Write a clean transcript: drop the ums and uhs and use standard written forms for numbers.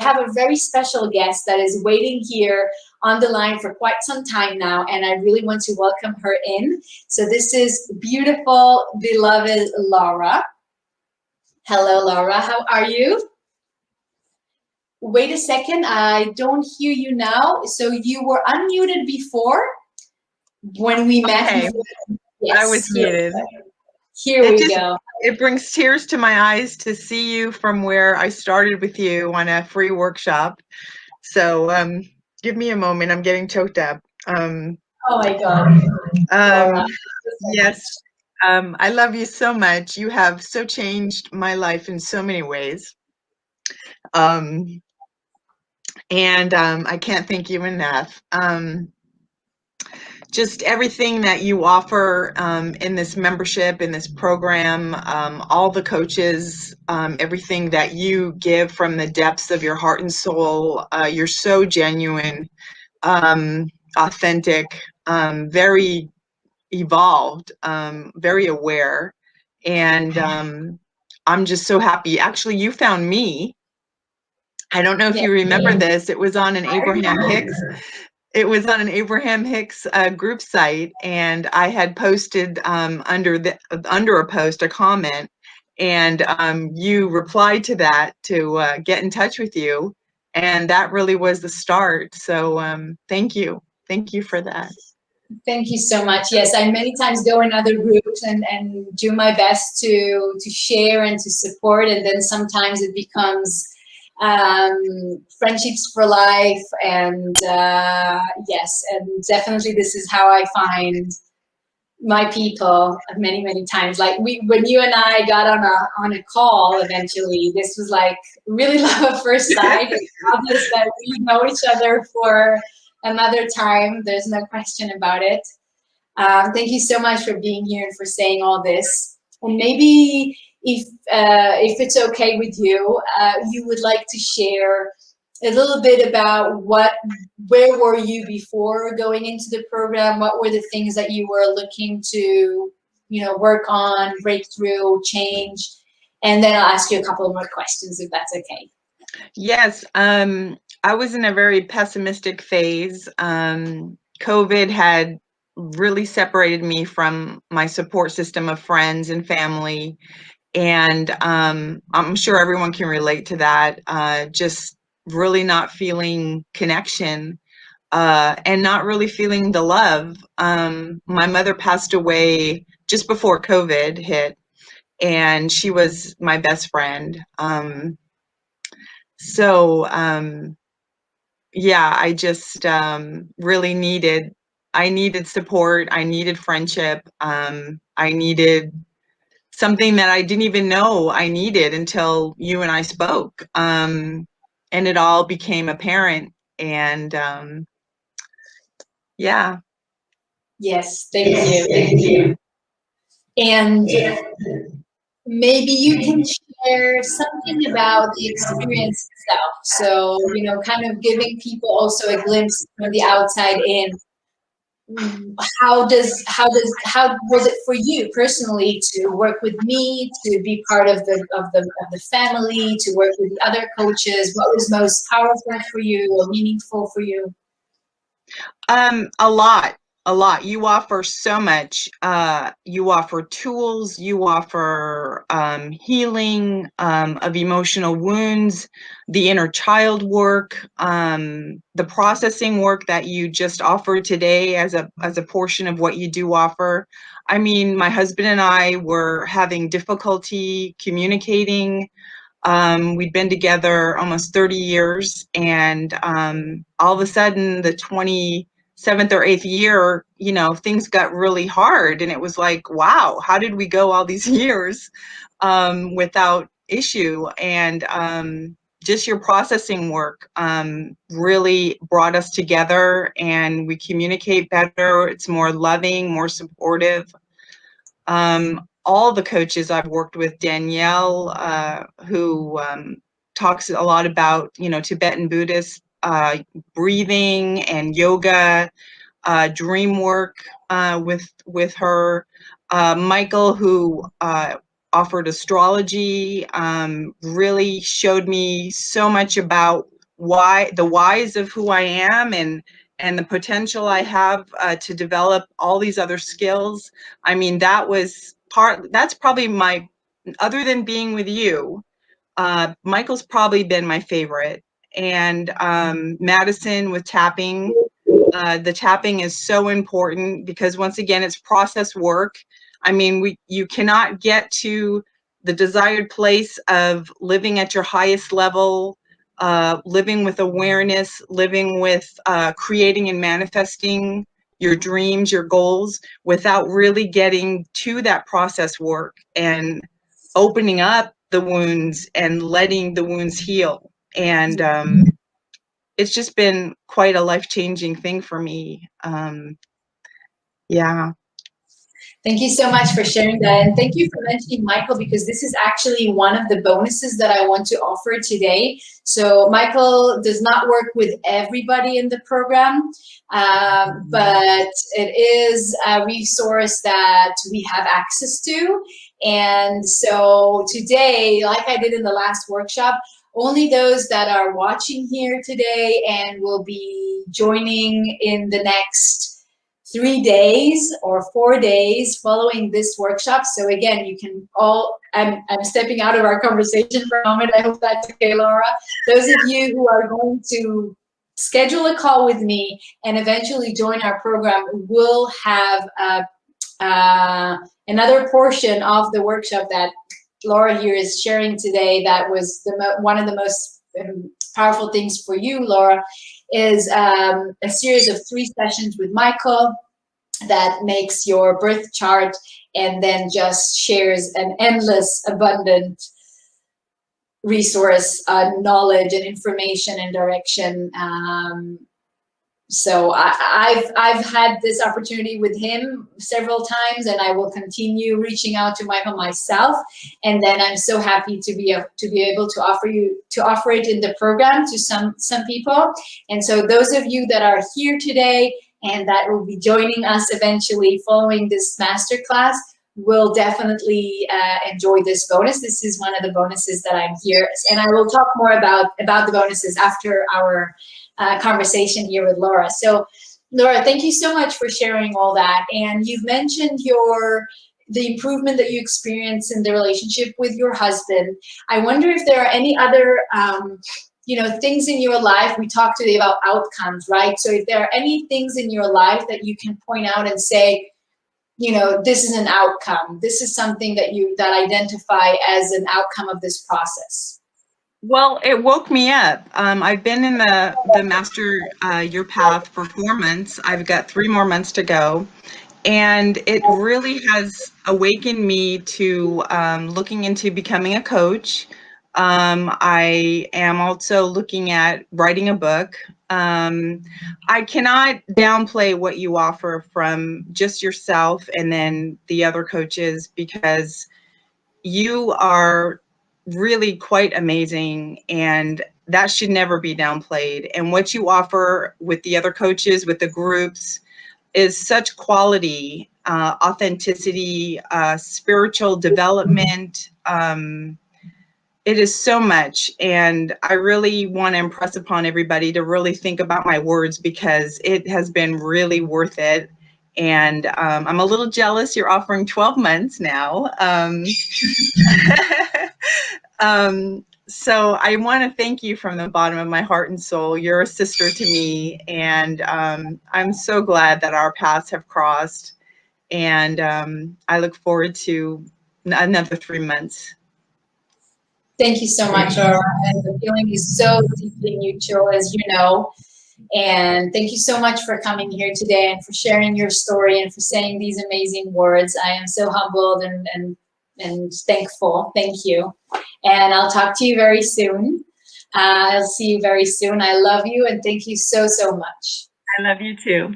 have a very special guest that is waiting here on the line for quite some time now, and I really want to welcome her in. So this is beautiful, beloved Laura. Hello, Laura. How are you? Wait a second. I don't hear you now. So you were unmuted before when we met. Okay. Yes, I was muted. Here we go. It brings tears to my eyes to see you from where I started with you on a free workshop. So give me a moment. I'm getting choked up. Oh my God. Yes. I love you so much. You have so changed my life in so many ways. And I can't thank you enough. Just everything that you offer in this membership, in this program, all the coaches, everything that you give from the depths of your heart and soul. You're so genuine, authentic, very evolved, very aware. And I'm just so happy. Actually, you found me. I don't know if you remember this. It was on an Abraham Hicks. It was on an Abraham Hicks group site, and I had posted under a post a comment, and you replied to that to get in touch with you, and that really was the start. So thank you for that. Thank you so much. Yes, I many times go in other groups and do my best to share and to support, and then sometimes it becomes friendships for life, and yes, and definitely this is how I find my people many times. Like when you and I got on a call eventually, this was like really love at first sight. It's obvious that we know each other for another time. There's no question about it. Thank you so much for being here and for saying all this. And maybe if it's okay with you, you would like to share a little bit about where were you before going into the program? What were the things that you were looking to, work on, break through, change? And then I'll ask you a couple more questions if that's okay. Yes, I was in a very pessimistic phase. COVID had really separated me from my support system of friends and family. And I'm sure everyone can relate to that. Just really not feeling connection and not really feeling the love. My mother passed away just before COVID hit, and she was my best friend. Yeah, I just really I needed support. I needed friendship. I needed something that I didn't even know I needed until you and I spoke. And it all became apparent. And yeah. Yes, thank you. Thank you. And maybe you can share something about the experience itself. So, kind of giving people also a glimpse from the outside in. How was it for you personally to work with me, to be part of the family, to work with the other coaches? What was most powerful for you or meaningful for you? A lot. You offer so much. You offer tools. You offer healing of emotional wounds, the inner child work, the processing work that you just offered today as a portion of what you do offer. I mean, my husband and I were having difficulty communicating. We'd been together almost 30 years, and all of a sudden, the 27th or 8th year, things got really hard, and it was like, wow, how did we go all these years without issue? And just your processing work really brought us together, and we communicate better. It's more loving, more supportive. All the coaches I've worked with, Danielle, who talks a lot about, Tibetan Buddhist breathing and yoga, dream work with her. Michael, who offered astrology, really showed me so much about the whys of who I am and the potential I have to develop all these other skills. I mean, that's probably other than being with you, Michael's probably been my favorite. And Madison with tapping. The tapping is so important because once again, it's process work. I mean, you cannot get to the desired place of living at your highest level, living with awareness, living with creating and manifesting your dreams, your goals, without really getting to that process work and opening up the wounds and letting the wounds heal. And it's just been quite a life-changing thing for me. Yeah. Thank you so much for sharing that. And thank you for mentioning Michael, because this is actually one of the bonuses that I want to offer today. So Michael does not work with everybody in the program, but it is a resource that we have access to. And so today, like I did in the last workshop, only those that are watching here today and will be joining in the next 3 days or 4 days following this workshop. So again, you can all, I'm stepping out of our conversation for a moment. I hope that's okay, Laura. Those of you who are going to schedule a call with me and eventually join our program will have another portion of the workshop that Laura here is sharing today. That was one of the most powerful things for you, Laura, is a series of 3 sessions with Michael that makes your birth chart and then just shares an endless, abundant resource, knowledge and information and direction. So I've had this opportunity with him several times, and I will continue reaching out to Michael myself. And then I'm so happy to be able to offer it in the program to some people. And so those of you that are here today and that will be joining us eventually following this masterclass will definitely enjoy this bonus. This is one of the bonuses that I'm here, and I will talk more about the bonuses after our conversation here with Laura. So Laura, thank you so much for sharing all that. And you've mentioned the improvement that you experienced in the relationship with your husband. I wonder if there are any other things in your life. We talked today about outcomes, right? So if there are any things in your life that you can point out and say, this is an outcome. This is something that identify as an outcome of this process. Well, it woke me up. I've been in the Master Your Path for 4 months. I've got 3 more months to go. And it really has awakened me to looking into becoming a coach. I am also looking at writing a book. I cannot downplay what you offer from just yourself and then the other coaches, because you are really quite amazing, and that should never be downplayed. And what you offer with the other coaches, with the groups, is such quality, authenticity, spiritual development. It is so much, and I really want to impress upon everybody to really think about my words, because it has been really worth it. And I'm a little jealous you're offering 12 months now. So I want to thank you from the bottom of my heart and soul. You're a sister to me, and I'm so glad that our paths have crossed. And I look forward to another 3 months. Thank you so much, Laura. And the feeling is so deeply mutual, as you know. And thank you so much for coming here today and for sharing your story and for saying these amazing words. I am so humbled and thankful. Thank you. And I'll talk to you very soon. I'll see you very soon. I love you, and thank you so, so much. I love you too.